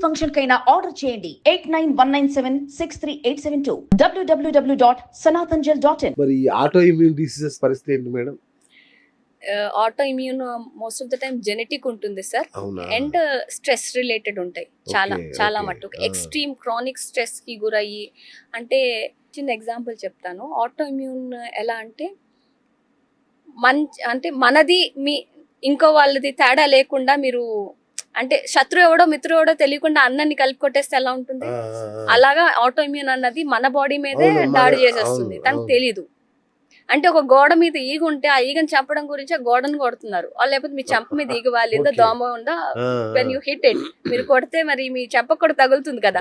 Function కైనా order చేయండి 8919763872 www.sanatanjal.in. మరి ఆటో ఇమ్యూన్ డిసీజెస్ పరిస్థితి ఏంటి madam? Auto immune most of the time genetic ఉంటుంది సార్, అండ్ స్ట్రెస్ రిలేటెడ్ ఉంటాయి చాలా మట్టుకు. ఎక్స్ట్రీమ్ క్రానిక్ స్ట్రెస్ కి గురయ్యి, అంటే చిన్న ఎగ్జాంపుల్ చెప్తాను. ఆటో ఇమ్యూన్ ఎలా అంటే మనది మీ ఇంకో వాళ్ళది తేడా లేకుండా మీరు, అంటే శత్రు ఎవడో మిత్రు ఎవడో తెలియకుండా అన్నాన్ని కలిపి కొట్టేస్తే ఎలా ఉంటుంది, అలాగా ఆటో ఇమ్యూన్ అన్నది మన బాడీ మీదే దాడి చేసేస్తుంది, తనకు తెలీదు. అంటే ఒక గోడ మీద ఈగ ఉంటే ఆ ఈగని చంపడం గురించి ఆ గోడను కొడుతున్నారు, లేకపోతే మీ చెంప మీద ఈగ వాలిందో దోమ ఉందా, వెన్ యూ హిట్ ఇట్, మీరు కొడితే మరి మీ చెంప కూడా తగులుతుంది కదా,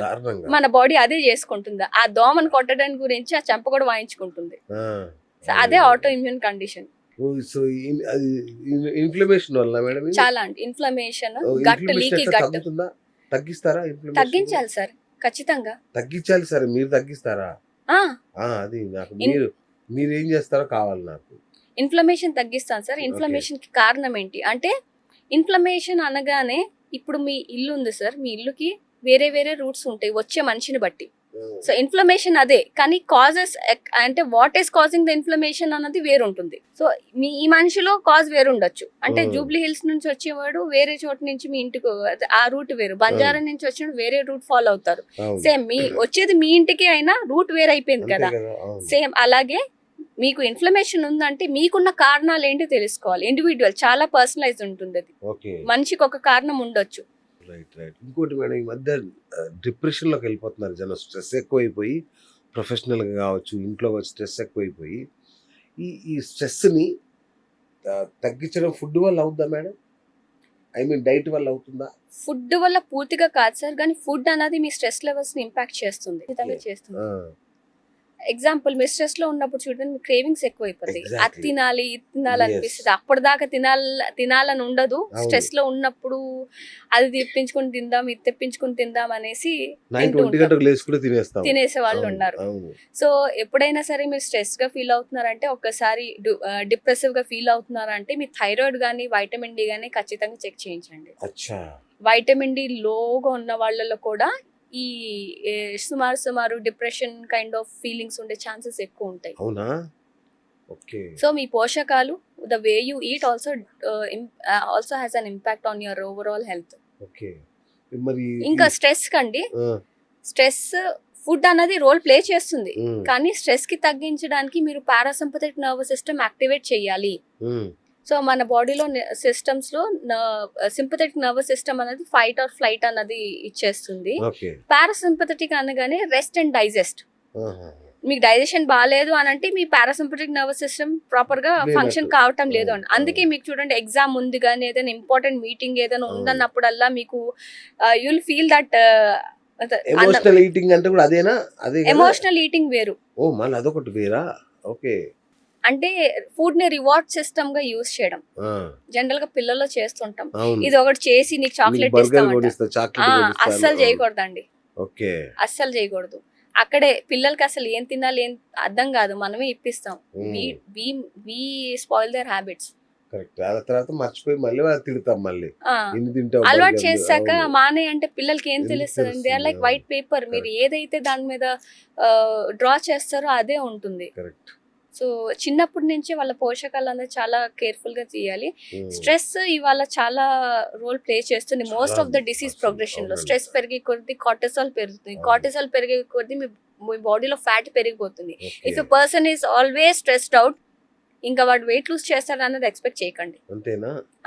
మన బాడీ అదే చేసుకుంటుంది. ఆ దోమను కొట్టడానికి గురించి ఆ చెంప కూడా వాయించుకుంటుంది. అదే auto immune condition. So inflammation వల్ల మేడం చాలా అంటే ఇన్ఫ్లమేషన్, గట్ లీకీ గట్ తగ్గిస్తారా? తగ్గించాలి సార్, ఖచ్చితంగా తగ్గించాలి సార్. మీరు తగ్గిస్తారా? అది నాకు మీరు ఏం చేస్తారో కావాలి నాకు. ఇన్ఫ్లమేషన్ తగ్గిస్తాను సార్. ఇన్ఫ్లమేషన్ కి కారణం ఏంటి అంటే, ఇన్ఫ్లమేషన్ అనగానే ఇప్పుడు మీ ఇల్లు ఉంది సార్, మీ ఇల్లుకి వేరే వేరే రూట్స్ ఉంటాయి వచ్చే మనిషిని బట్టి. సో ఇన్ఫ్లమేషన్ అదే, కానీ కాజెస్ అంటే what is causing the inflammation అన్నది వేరు ఉంటుంది. సో ఈ మనిషిలో కాజ్ వేరు ఉండొచ్చు. అంటే జూబ్లీ హిల్స్ నుంచి వచ్చేవాడు వేరే చోటు నుంచి మీ ఇంటికి ఆ రూట్ వేరు, బంజారా నుంచి వచ్చిన వేరే రూట్ ఫాలో అవుతారు. సేమ్ మీ వచ్చేది మీ ఇంటికి అయినా రూట్ వేరు అయిపోయింది కదా. సేమ్ అలాగే మీకు ఇన్ఫ్లమేషన్ ఉందంటే మీకున్న కారణాలు ఏంటి తెలుసుకోవాలి. ఇండివిజువల్ చాలా పర్సనలైజ్ ఉంటుంది, అది మనిషికి ఒక కారణం ఉండొచ్చు. ఇంకోటి మేడం, ఈ మధ్య డిప్రెషన్ లోకి వెళ్ళిపోతున్నారు జనం. స్ట్రెస్ ఎక్కువైపోయి, ప్రొఫెషనల్ గా కావచ్చు, ఇంట్లో స్ట్రెస్ ఎక్కువైపోయి, ఈ స్ట్రెస్ ని తగ్గించడం ఫుడ్ వల్ల అవుతుందా మేడం? ఐ మీన్ డైట్ వల్ల అవుతుందా? ఫుడ్ వల్ల పూర్తిగా కాదు సార్, కానీ ఫుడ్ అనేది మీ స్ట్రెస్ లెవెల్స్ ని ఇంపాక్ట్ చేస్తుంది. ఎగ్జాంపుల్, మీరు స్ట్రెస్ లో ఉన్నప్పుడు చూడండి, మీ క్రేవింగ్స్ ఎక్కువైపోతాయి. అది తినాలి ఇది తినాలి అనిపిస్తుంది. అప్పటిదాకా తినాలని ఉండదు. స్ట్రెస్ లో ఉన్నప్పుడు అది తెప్పించుకుని తిందాం, ఇది తెప్పించుకుని తిందాం అనేసి తినేసే వాళ్ళు ఉన్నారు. సో ఎప్పుడైనా సరే మీరు స్ట్రెస్ గా ఫీల్ అవుతున్నారంటే, ఒక్కసారి డిప్రెసివ్ గా ఫీల్ అవుతున్నారంటే మీ థైరాయిడ్ గానీ వైటమిన్ డి గానీ ఖచ్చితంగా చెక్ చేయించండి. వైటమిన్ డి లోగా ఉన్న వాళ్ళలో కూడా ఈ సుమారు డిప్రెషన్ కైండ్ ఆఫ్ ఫీలింగ్స్ ఉండే ఛాన్సెస్ ఎక్కువ ఉంటాయి. అవునా? ఓకే. సో మీ పోషకాలు, the way you eat also has an impact on your overall health. Okay. మరి ఇంకా స్ట్రెస్ కండి, స్ట్రెస్ ఫుడ్ అనేది రోల్ ప్లే చేస్తుంది, కానీ స్ట్రెస్ కి తగ్గించడానికి మీరు పారాసింపథెటిక్ నర్వస్ సిస్టమ్ యాక్టివేట్ చేయాలి. సో మన బాడీలో సిస్టమ్స్ లో సింపథెటిక్ నర్వస్ సిస్టమ్ అనేది ఫైట్ ఆర్ ఫ్లైట్ అన్నది ఇచ్చేస్తుంది. పారాసింపథెటిక్ అనగానే రెస్ట్ అండ్ డైజెస్ట్. మీకు డైజెషన్ బాగాలేదు అని అంటే మీ పారాసింపథెటిక్ నర్వస్ సిస్టమ్ ప్రాపర్ గా ఫంక్షన్ కావటం లేదు అని. అందుకే మీకు చూడండి, ఎగ్జామ్ ఉంది కానీ ఏదైనా ఇంపార్టెంట్ మీటింగ్ ఏదైనా ఉందన్నప్పుడల్లా మీకు you'll feel that emotional eating అంటే కూడా అదేనా? అదే ఎమోషనల్ ఈటింగ్ వేరు. ఓ మళ్ళీ అదొకటి వేరా? ఓకే. అంటే ఫుడ్ ని రివార్డ్ సిస్టమ్ గా యూజ్ చేయడం జనరల్ గా పిల్లల్లో చేస్తుంటాం. ఇది ఒకటి చేసి నీకు చాక్లెట్ అస్సలు చేయకూడదండి, అస్సలు చేయకూడదు. అక్కడే పిల్లలకి అసలు ఏం తినాలి ఏం అర్థం కాదు, మనమే ఇప్పిస్తాం. We spoil their habits. అలవాటు చేశాక మానే అంటే పిల్లలకి ఏం తెలుస్తుంది? They are like white paper. మీరు ఏదైతే దాని మీద డ్రా చేస్తారో అదే ఉంటుంది. సో చిన్నప్పటి నుంచి వాళ్ళ పోషకాలు అనేది చాలా కేర్ఫుల్ గా తీయాలి. స్ట్రెస్ ఇవాళ చాలా రోల్ ప్లే చేస్తుంది most of the disease progression లో. స్ట్రెస్ పెరిగే కొద్ది కార్టిసాల్ పెరుగుతుంది, కార్టిసాల్ పెరిగే కొద్ది మీ బాడీలో ఫ్యాట్ పెరిగిపోతుంది. If a person is always stressed out, ఇంకా వాడు వెయిట్ లూజ్ చేస్తాడు అన్నది ఎక్స్పెక్ట్ చేయకండి.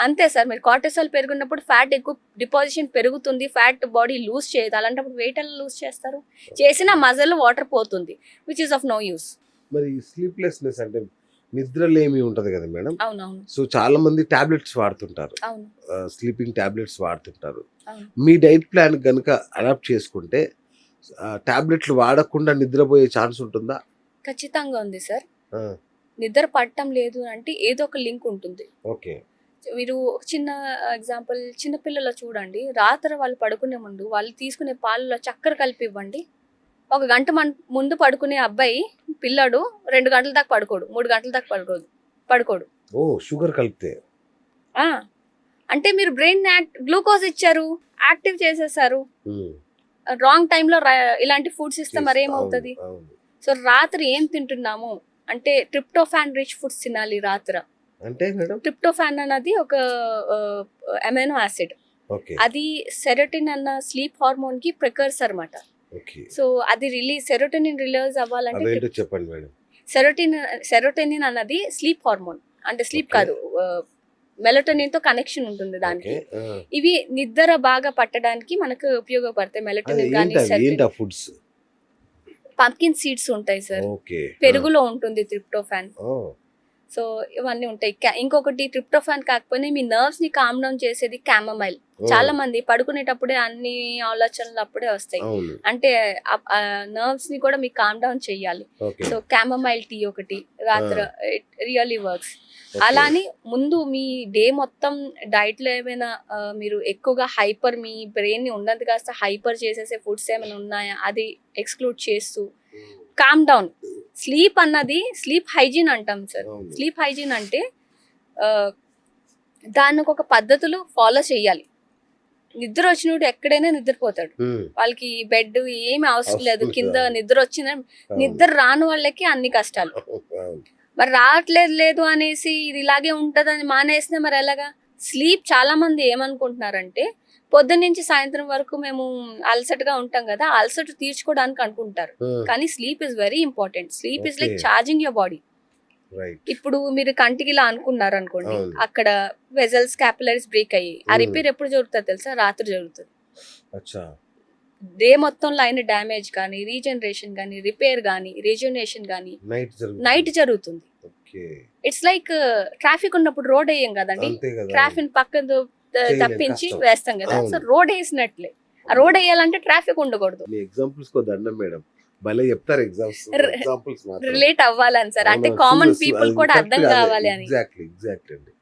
అంతే సార్, మీరు కార్టిసాల్ పెరుగున్నప్పుడు ఫ్యాట్ ఎక్కువ డిపాజిషన్ పెరుగుతుంది, ఫ్యాట్ బాడీ లూజ్ చేయదు. అలాంటప్పుడు వెయిట్ ఎలా లూజ్ చేస్తారు? చేసిన మజల్ వాటర్ పోతుంది, which is of no use. మరి స్లీప్లెస్నెస్ అంటే నిద్రలేమి ఉంటది కదా మేడం. సో చాలా మంది టాబ్లెట్స్ వాడుతుంటారు, స్లీపింగ్ టాబ్లెట్స్ వాడుతుంటారు. మీ డైట్ ప్లాన్ గనుక అడాప్ట్ చేసుకుంటే టాబ్లెట్లు వాడకుండా నిద్రపోయే ఛాన్స్ ఉంటుందా? ఖచ్చితంగా ఉంది సార్. నిద్ర పట్టడం లేదు అంటే ఏదో ఒక లింక్ ఉంటుంది. ఓకే. మీరు చిన్న ఎగ్జాంపుల్, చిన్న పిల్లలు చూడండి, రాత్రి వాళ్ళు పడుకునే ముందు వాళ్ళు తీసుకునే పాలలో చక్కెర కలిపి ఇవ్వండి. ఒక గంట ముందు పడుకునే అబ్బాయి పిల్లడు 2 గంటల దాకా పడుకోడు, 3 గంటల దాకా పడుకోడు. ఓ షుగర్ కలిపితే అంటే మీరు బ్రెయిన్ గ్లూకోజ్ ఇచ్చారు, యాక్టివ్ చేసేసారు. ఉమ్, రాంగ్ టైంలో ఇలాంటి ఫుడ్స్ ఇస్తే మరి ఏమవుతుంది? అవును, అవును. సో రాత్రి ఏం తింటున్నాము అంటే ట్రిప్టోఫాన్ రిచ్ ఫుడ్స్ తినాలి రాత్రి. అంటే మేడం ట్రిప్టోఫాన్ అన్నది ఒక అమైనో యాసిడ్. ఓకే అది సెరోటిన్ అన్న స్లీప్ హార్మోన్ కి ప్రికర్సర్ అన్నమాట. ఓకే సో అది సెరోటోనిన్ రిలీజ్ అవ్వాలంటే అవేంటో చెప్పండి మేడం. సెరోటోనిన్ అన్నది స్లీప్ హార్మోన్, అంటే స్లీప్ Okay. కాదు, మెలటోనిన్ తో కనెక్షన్ ఉంటుంది దానికి. ఓకే ఇవి నిద్ర బాగా పట్టడానికి మనకు ఉపయోగపడతాయి. అది మెలటోనిన్ కానీ ఏంటి ఆ ఫుడ్స్? పంకిన్ సీడ్స్ ఉంటాయి సార్, ఓకే పెరుగులో ఉంటుంది ట్రిప్టోఫాన్. ఓ సో ఇవన్నీ ఉంటాయి. ఇంకొకటి ట్రిప్టోఫాన్ కాకపోతే మీ నర్వ్స్ ని కామ్ డౌన్ చేసేది క్యామమైల్. చాలా మంది పడుకునేటప్పుడే అన్ని ఆలోచనలు అప్పుడే వస్తాయి, అవును అంటే నర్వ్స్ ని కూడా మీకు కామ్ డౌన్ చెయ్యాలి. ఓకే సో క్యామమైల్ టీ ఒకటి రాత్రి రియల్లీ వర్క్స్. ఓకే. అలానే ముందు మీ డే మొత్తం డైట్ లో ఏమైనా మీరు ఎక్కువగా హైపర్, మీ బ్రెయిన్ ని ఉన్నది కాస్త హైపర్ చేసేసే ఫుడ్స్ ఏమైనా ఉన్నాయా అది ఎక్స్క్లూడ్ చేస్తూ కామ్ డౌన్. స్లీప్ అన్నది స్లీప్ హైజీన్ అంటాం సార్. అవును. స్లీప్ హైజీన్ అంటే దానికి ఒక పద్ధతులు ఫాలో చేయాలి. నిద్ర వచ్చినప్పుడు ఎక్కడైనా నిద్రపోతాడు, ఉమ్, వాళ్ళకి బెడ్ ఏమి అవసరం లేదు, అవసరం కింద లేదు. నిద్ర వచ్చిన అవును. నిద్ర రాని వాళ్ళకి అన్ని కష్టాలు. అవును. మరి రావట్లేదు లేదు అనేసి ఇది ఇలాగే ఉంటదని మానేస్తే మరి ఎలాగా? స్లీప్ చాలా మంది ఏమనుకుంటున్నారంటే పొద్దున్న నుంచి సాయంత్రం వరకు మేము అలసటగా ఉంటాం కదా, అలసట తీర్చుకోవడానికి అనుకుంటారు. ఉమ్, కానీ sleep is very important. Sleep is like Okay. Charging your body. Right ఇప్పుడు మీరు కంటికి ఇలా అనుకున్నారు అనుకోండి, అవును. అక్కడ వెజల్స్ క్యాపిలరీస్ బ్రేక్ అయ్యి ఆ Hmm. రిపేర్ ఎప్పుడు జరుగుతుంది తెలుసా? రాత్రి జరుగుతుంది. అచ్చా డే మొత్తంలో అయిన డ్యామేజ్ కానీ, రీజనరేషన్ కానీ, రిపేర్ కానీ, రిజునేషన్ కానీ నైట్ జరుగుతుంది. ఓకే ఇట్స్ లైక్ ట్రాఫిక్ ఉన్నప్పుడు రోడ్ వేయం కదండి, అంతే కదా. ట్రాఫిక్ పక్కన చేయలేం, తప్పించి కష్టం. వేస్తాం కదా. అవును. సో రోడ్ వేసినట్లే, ఆ రోడ్ వేయాలంటే ట్రాఫిక్ ఉండకూడదు, మీ ఎగ్జాంపుల్స్ కో దండం మేడం, భలే చెప్తారు ఎగ్జాంపుల్స్ రిలేట్ అవ్వాలని సార్. అంటే కామన్ పీపుల్ కూడా అర్థం కావాలి అని. ఎగ్జాక్ట్లీ అండి.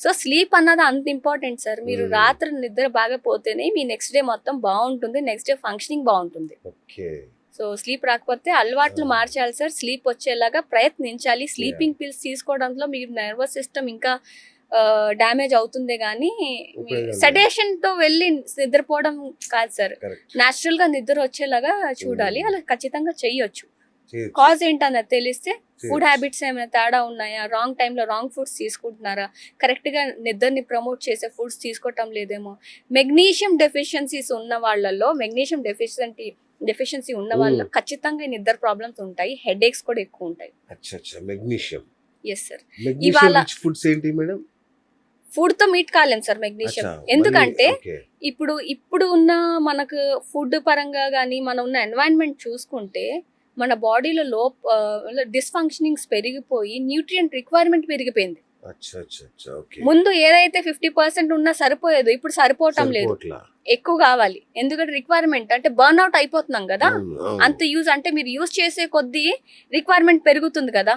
సో స్లీప్ అన్నది అంత ఇంపార్టెంట్ సార్. మీరు Hmm. రాత్రి నిద్ర బాగా పోతేనే మీ నెక్స్ట్ డే మొత్తం బాగుంటుంది, నెక్స్ట్ డే ఫంక్షనింగ్ బాగుంటుంది. ఓకే సో స్లీప్ రాకపోతే అలవాట్లు మార్చాలి సార్, స్లీప్ వచ్చేలాగా ప్రయత్నించాలి. స్లీపింగ్ పిల్స్ తీసుకోవడంలో మీ నర్వస్ సిస్టమ్ ఇంకా డ్యామేజ్ అవుతుంది కానీ ఉపయోగం లేదు. సెడేషన్ తో వెళ్ళి నిద్రపోవడం కాదు సార్. కరెక్ట్. నాచురల్ గా నిద్ర వచ్చేలాగా చూడాలి, Hmm. అలా ఖచ్చితంగా చెయ్యొచ్చు. కాజ్ ఏంటన్నది తెలిస్తే ఫుడ్ హ్యాబిట్స్ ఏమైనా తేడా ఉన్నాయా, రాంగ్ టైంలో రాంగ్ ఫుడ్స్ తీసుకుంటున్నారా, కరెక్ట్ గా నిద్రని ప్రమోట్ చేసే ఫుడ్స్ తీసుకోవటం లేదేమో. మెగ్నీషియం డెఫిషియన్సీస్ ఉన్న వాళ్ళల్లో, మెగ్నీషియం డెఫిషియన్సీ ఉన్న వాళ్ళలో ఖచ్చితంగా ఈ నిద్ర ప్రాబ్లమ్స్ ఉంటాయి, హెడ్ ఏక్స్ కూడా ఎక్కువ ఉంటాయి. అచ్చా magnesium. Yes sir. Magnesium rich foods ఏంటి మేడం? ఫుడ్ తో మీట్ కాలేం సార్ మెగ్నీషియం. అచ్చా, ఎందుకంటే ఓకే. ఇప్పుడు ఉన్న మనకు ఫుడ్ పరంగా కానీ మనం ఉన్న ఎన్వైరన్మెంట్ చూసుకుంటే మన బాడీలో డిస్ఫంక్షనింగ్స్ పెరిగిపోయి న్యూట్రియంట్ రిక్వైర్మెంట్ పెరిగిపోయింది. అచ్చా ఓకే. ముందు ఏదైతే 50% ఉన్నా సరిపోయేది, ఇప్పుడు సరిపోవటం లేదు, సరిపోట్లా. ఎక్కువ కావాలి. ఎందుకంటే రిక్వైర్మెంట్ అంటే బర్న్ అవుట్ అయిపోతున్నాం కదా, అవును, అవును. అంత యూజ్ అంటే మీరు యూజ్ చేసే కొద్దీ రిక్వైర్మెంట్ పెరుగుతుంది కదా.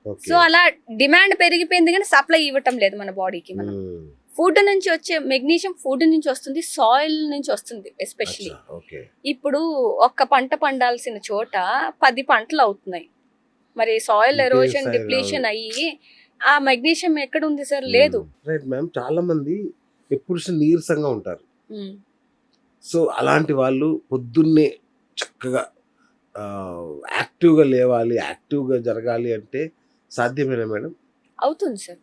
ఓకే. సో అలా డిమాండ్ పెరిగిపోయింది కానీ సప్లై ఇవ్వటం లేదు మన బాడీకి. మనం మ్మ్. ఫుడ్ నుంచి వచ్చే మెగ్నీషియం ఫుడ్ నుంచి వస్తుంది, సాయిల్ నుంచి వస్తుంది ఎస్పెషలీ. అచ్చా, ఓకే. ఇప్పుడు ఒక్క పంట పండాల్సిన చోట 10 పంటలు అవుతున్నాయి. మరి సాయిల్ ఇంకేం ఎరోషన్ soil డిప్లీషన్ అయ్యి ఆ మెగ్నీషియం ఎక్కడ ఉంది సార్? లేదు. Right ma'am. చాలా మంది ఎప్పుడు నీరసంగా ఉంటారు. మ్మ్. సో అలాంటి వాళ్ళు పొద్దున్నే చక్కగా యాక్టివ్గా లేవాలి, యాక్టివ్గా జరగాలి అంటే సాధ్యమేనా మేడం? అవుతుంది సార్.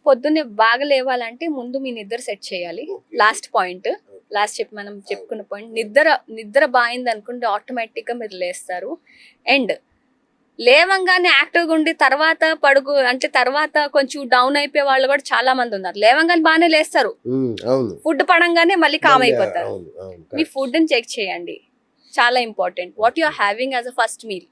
పొద్దున్నే బాగా లేవాలంటే ముందు మీ నిద్ర సెట్ చేయాలి. లాస్ట్ పాయింట్, మనం చెప్పుకున్న పాయింట్, నిద్ర బాయింది అనుకుంటే ఆటోమేటిక్ గా మీరు లేస్తారు. అండ్ లేవంగానే యాక్టివ్గా ఉండి తర్వాత తర్వాత కొంచెం డౌన్ అయిపోయే వాళ్ళు కూడా చాలా మంది ఉన్నారు. లేవంగానే బాగానే లేస్తారు, అవును. ఫుడ్ పడంగానే మళ్ళీ కామ్ అయిపోతారు. అవును, అవును, మీ correct. ఫుడ్ ని చెక్ చేయండి, చాలా important. What you are having as a first meal.